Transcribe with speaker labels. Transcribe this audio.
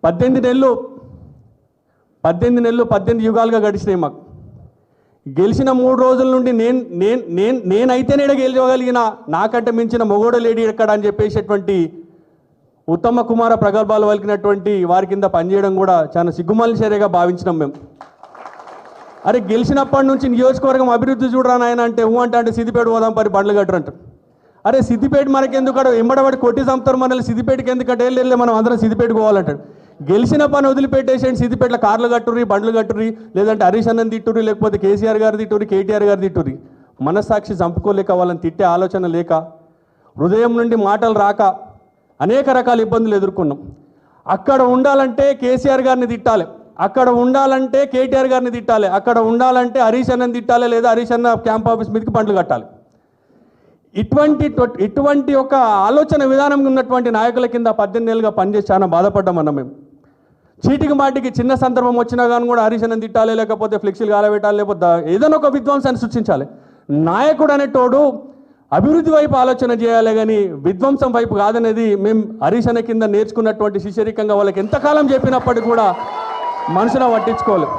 Speaker 1: 18 యుగాలుగా గడిచినాయి మాకు. గెలిచిన 3 రోజుల నుండి నేనైతేనే గెలవగలిగిన, నాకంటే మించిన మొగోడ లేడీ ఎక్కడ అని చెప్పేసేటువంటి ఉత్తమ కుమార ప్రగల్భాలు పలికినటువంటి వారి కింద పనిచేయడం కూడా చాలా సిగ్గుమాలిన చర్యగా భావించినాం మేము. అరే గెలిచినప్పటి నుంచి నియోజకవర్గం అభివృద్ధి చూడరా నాయన అంటే అంటే సిద్దిపేట పోదాం పరి బండ్లు కట్టరు అంటారు. అరే సిద్దిపేట మనకెందుకు ఎంబడబడి కొట్టి చంపుతారు, మనల్ని సిద్దిపేటకి ఎందుకంటే వెళ్ళి మనం అందరం సిద్దిపేటకు పోవాలంటాడు. గెలిచిన పని వదిలిపెట్టేసేయండి, సిద్దిపేటలో కార్లు కట్టుర్రి, బండ్లు కట్టుర్రి, లేదంటే హరీష్ అన్నని తిట్టుర్రి, లేకపోతే కేసీఆర్ గారు తిట్టుర్రి, కేటీఆర్ గారు తిట్టుర్రి. మనస్సాక్షి చంపుకోలేక, వాళ్ళని తిట్టే ఆలోచన లేక, హృదయం నుండి మాటలు రాక అనేక రకాల ఇబ్బందులు ఎదుర్కొన్నాం. అక్కడ ఉండాలంటే కేసీఆర్ గారిని తిట్టాలి, అక్కడ ఉండాలంటే కేటీఆర్ గారిని తిట్టాలి, అక్కడ ఉండాలంటే హరీష్ అన్నని తిట్టాలి, లేదా హరీష్ అన్న క్యాంప్ ఆఫీస్ మీదకి బండ్లు కట్టాలి. ఇటువంటి ఒక ఆలోచన విధానం ఉన్నటువంటి నాయకుల కింద 18 ఏళ్ళుగా పనిచేసి చాలా బాధపడ్డామన్న మేము. చీటికి మాటికి చిన్న సందర్భం వచ్చినా కానీ కూడా హరీష్ అన్నని తిట్టాలి, లేకపోతే ఫ్లెక్సీలు కాలబెట్టాలి, లేకపోతే ఏదైనా ఒక విధ్వంసాన్ని సృష్టించాలి. నాయకుడు అనేటోడు అభివృద్ధి వైపు ఆలోచన చేయాలి కానీ విధ్వంసం వైపు కాదనేది మేము హరీష్ అన్న కింద నేర్చుకున్నటువంటి శిష్యరికంగా వాళ్ళకి ఎంతకాలం చెప్పినప్పటికీ కూడా మనసులో పట్టించుకోలేదు.